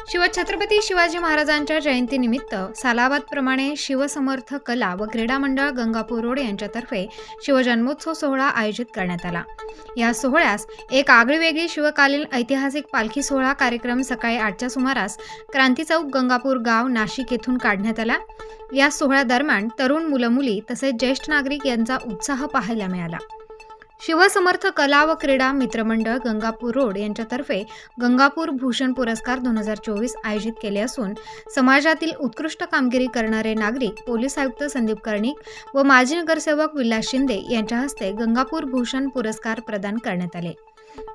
शिवछत्रपती शिवाजी महाराजांच्या जयंतीनिमित्त सालाबादप्रमाणे शिवसमर्थ कला व क्रीडा मंडळ गंगापूर रोड यांच्यातर्फे शिवजन्मोत्सव सोहळा आयोजित करण्यात आला। या सोहळ्यास एक आगळीवेगळी शिवकालीन ऐतिहासिक पालखी सोहळा कार्यक्रम सकाळी 8च्या सुमारास क्रांती चौक गंगापूर गाव नाशिक येथून काढण्यात आला। या सोहळ्यादरम्यान तरुण मुलं-मुली तसेच ज्येष्ठ नागरिक यांचा उत्साह पाहायला मिळाला। शिवसमर्थ कला व क्रीडा मित्रमंडळ गंगापूर रोड यांच्यातर्फे गंगापूर भूषण पुरस्कार 2024 आयोजित केले असून समाजातील उत्कृष्ट कामगिरी करणारे नागरिक पोलीस आयुक्त संदीप कर्णिक व माजी नगरसेवक विलास शिंदे यांच्या हस्ते गंगापूर भूषण पुरस्कार प्रदान करण्यात आले।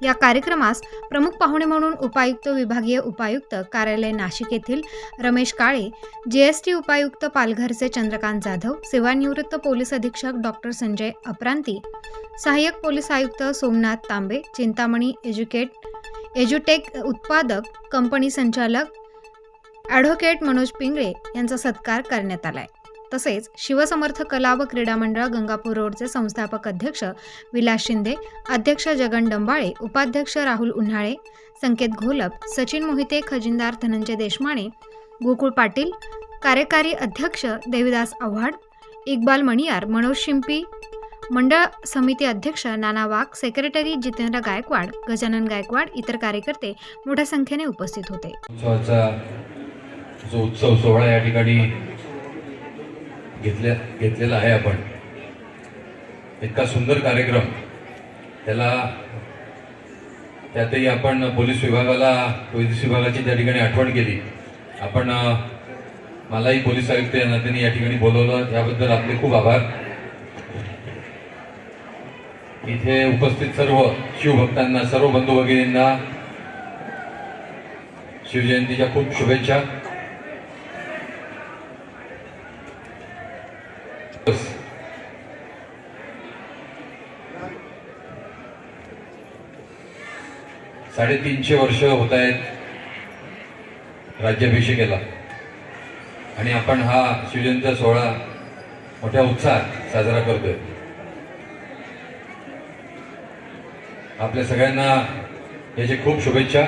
या कार्यक्रमास प्रमुख पाहुणे म्हणून उपायुक्त विभागीय उपायुक्त कार्यालय नाशिक येथील रमेश काळे, जीएसटी उपायुक्त पालघरचे चंद्रकांत जाधव, सेवानिवृत्त पोलीस अधीक्षक डॉक्टर संजय अपरांती, सहाय्यक पोलीस आयुक्त सोमनाथ तांबे, चिंतामणी एज्युटेक उत्पादक कंपनी संचालक ॲडव्होकेट मनोज पिंगळे यांचा सत्कार करण्यात आलाय। तसेच शिवसमर्थ कला व क्रीडा मंडळ गंगापूर रोडचे संस्थापक अध्यक्ष विलास शिंदे, अध्यक्ष जगन डंबाळे, उपाध्यक्ष राहुल उन्हाळे, संकेत घोलप, सचिन मोहिते, खजिनदार धनंजय देशमाने, गोकुळ पाटील, कार्यकारी अध्यक्ष देविदास आव्हाड, इक्बाल मणियार, मनोज शिंपी, मंडळ समिती अध्यक्ष नाना वाघ, सेक्रेटरी जितेंद्र गायकवाड, गजानन गायकवाड, इतर कार्यकर्ते मोठ्या संख्येने उपस्थित होते। जो उत्सव सोहळा या ठिकाणी घेतलेला आहे आपण, इतका सुंदर कार्यक्रम, त्यातही आपण पोलीस विभागाची त्या ठिकाणी आठवण केली। आपण मलाही पोलीस आयुक्त या नात्याने या ठिकाणी बोलवलं, याबद्दल आपले खूप आभार। इथे उपस्थित सर्व शिवभक्तांना, सर्व बंधू भगिनींना शिवजयंतीच्या खूप शुभेच्छा। साडेतीनशे वर्ष होत आहेत राज्याभिषेकाला, आणि आपण हा शिवजयंतीचा सोहळा मोठ्या उत्साहात साजरा करतोय। आपल्या सगळ्यांना याची खूप शुभेच्छा।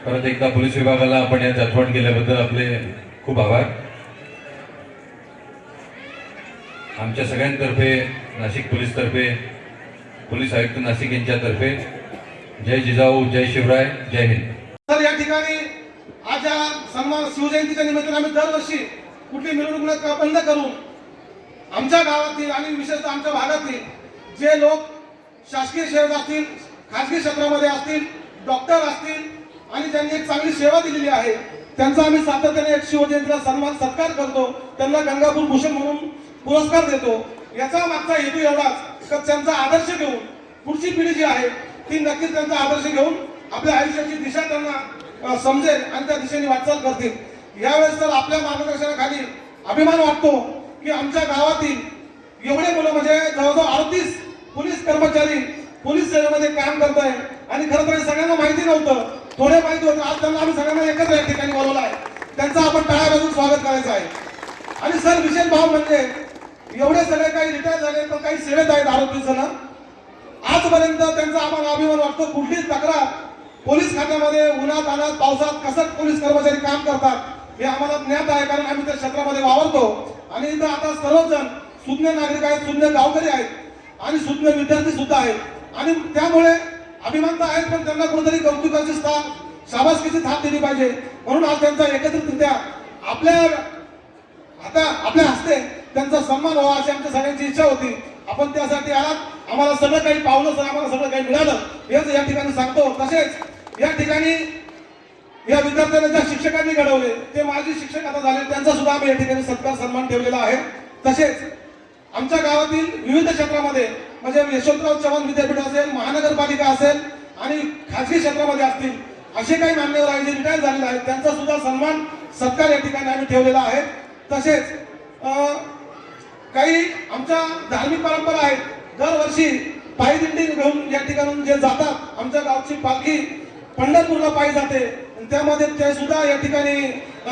परत एकदा पोलीस विभागाला आपण यात आठवण केल्याबद्दल आपले खूप आभार। आमच्या सगळ्यांतर्फे, नाशिक पोलीस तर्फे, पोलीस आयुक्त नाशिक यांच्यातर्फे जय जिजाऊ, जय शिवराय, जय हिंद। तर या ठिकाणी आज या सन्मान शिवजयंतीच्या निमित्ताने आम्ही दरवर्षी कुठली मिरवणूक बंद करून आमच्या गावातील आणि विशेषतः आमच्या भागातील जे लोक शासकीय सेवेत असतील, खाजगी क्षेत्रामध्ये असतील, डॉक्टर असतील आणि ज्यांनी एक चांगली सेवा दिलेली आहे, त्यांचा आम्ही सातत्याने एक शिवजयंतीला सन्मान सत्कार करतो, त्यांना गंगापूर भूषण म्हणून पुरस्कार देतो। याचा मागचा हेतू एवढाच की त्यांचा आदर्श घेऊन पुढची पिढी जी आहे ती नक्कीच त्यांचा आदर्श घेऊन आपल्या आयुष्याची दिशा त्यांना समजेल आणि त्या दिशेने वाटचाल करतील। यावेळेस तर आपल्या मार्गदर्शनाखाली अभिमान वाटतो की आमच्या गावातील एवढे मुलं, म्हणजे जवळजवळ 38 पोलीस कर्मचारी पोलीस सेवेमध्ये काम करत आहे, आणि खरं तर सगळ्यांना माहिती नव्हतं, थोडे माहिती होतं। आज त्यांना आम्ही सगळ्यांना एकत्र या ठिकाणी बोलवलं आहे, त्यांचं आपण टाळ्या वाजवून स्वागत करायचं आहे। आणि सर, विशेष भाव म्हणजे एवढे सगळे काही रिटायर झाले तर काही सेवेत आहेत 38 जण। आजपर्यंत त्यांचा आम्हाला अभिमान वाटतो, कुठलीच तक्रार पोलीस खात्यामध्ये उन्हात अनात पावसात कसं पोलीस कर्मचारी काम करतात हे आम्हाला ज्ञात आहे, कारण आम्ही त्या क्षेत्रामध्ये वावरतो। आणि इथं आता सर्वजण सुज्ञ नागरिक आहेत, सुज्ञ गावकरी आहेत आणि सुज्ञ विद्यार्थी सुद्धा आहेत, आणि त्यामुळे अभिमान तर आहेत, पण त्यांना कुठेतरी कौतुकाची शाबासकीची थाप दिली पाहिजे। म्हणून आज त्यांचा एकत्रितरित्या आपल्या हस्ते त्यांचा सन्मान व्हावा अशी आमच्या सगळ्यांची इच्छा होती। आपण त्यासाठी आलात, आम्हाला सगळं काही पावलं, सर आम्हाला सगळं काही मिळालं हेच या ठिकाणी सांगतो। तसेच या ठिकाणी या विद्यार्थ्यांना ज्या शिक्षकांनी घडवले ते माजी शिक्षक आता झाले, त्यांचा सुद्धा आम्ही या ठिकाणी सत्कार सन्मान ठेवलेला आहे। तसेच आमच्या गावातील विविध क्षेत्रामध्ये, म्हणजे यशवंतराव चव्हाण विद्यापीठ असेल, महानगरपालिका असेल आणि खाजगी क्षेत्रामध्ये असतील, असे काही मान्यवर आहेत जे रिटायर झालेले आहेत, त्यांचा सुद्धा सन्मान सत्कार या ठिकाणी आम्ही ठेवलेला आहे। तसेच काही आमच्या धार्मिक परंपरा आहेत, दरवर्षी पायी दिंडी घेऊन या ठिकाणी जे जातात, आमच्या गावची पालखी पंढरपूरला पायी जाते, त्यामध्ये ते सुद्धा या ठिकाणी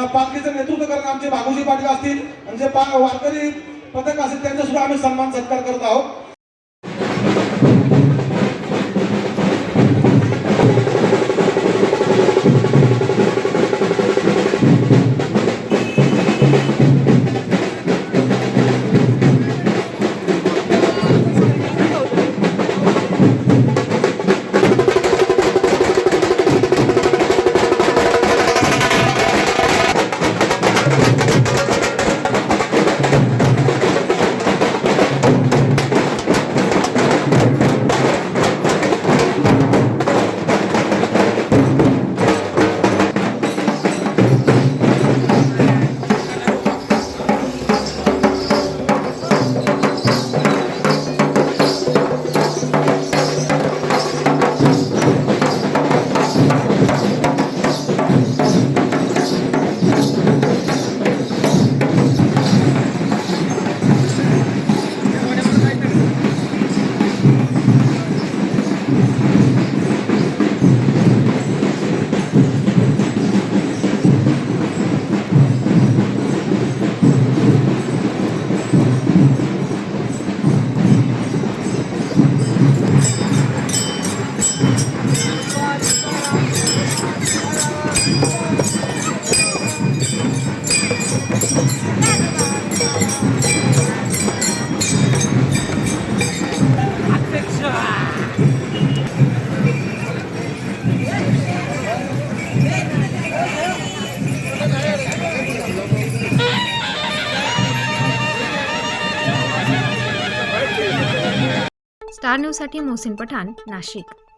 पालखीचं नेतृत्व करत आमचे भागोजी पाटील असतील, म्हणजे वारकरी पथक असेल, त्यांचा सुद्धा आम्ही सन्मान सत्कार करत आहोत। स्टार न्यूजसाठी मोहसिन पठाण, नाशिक.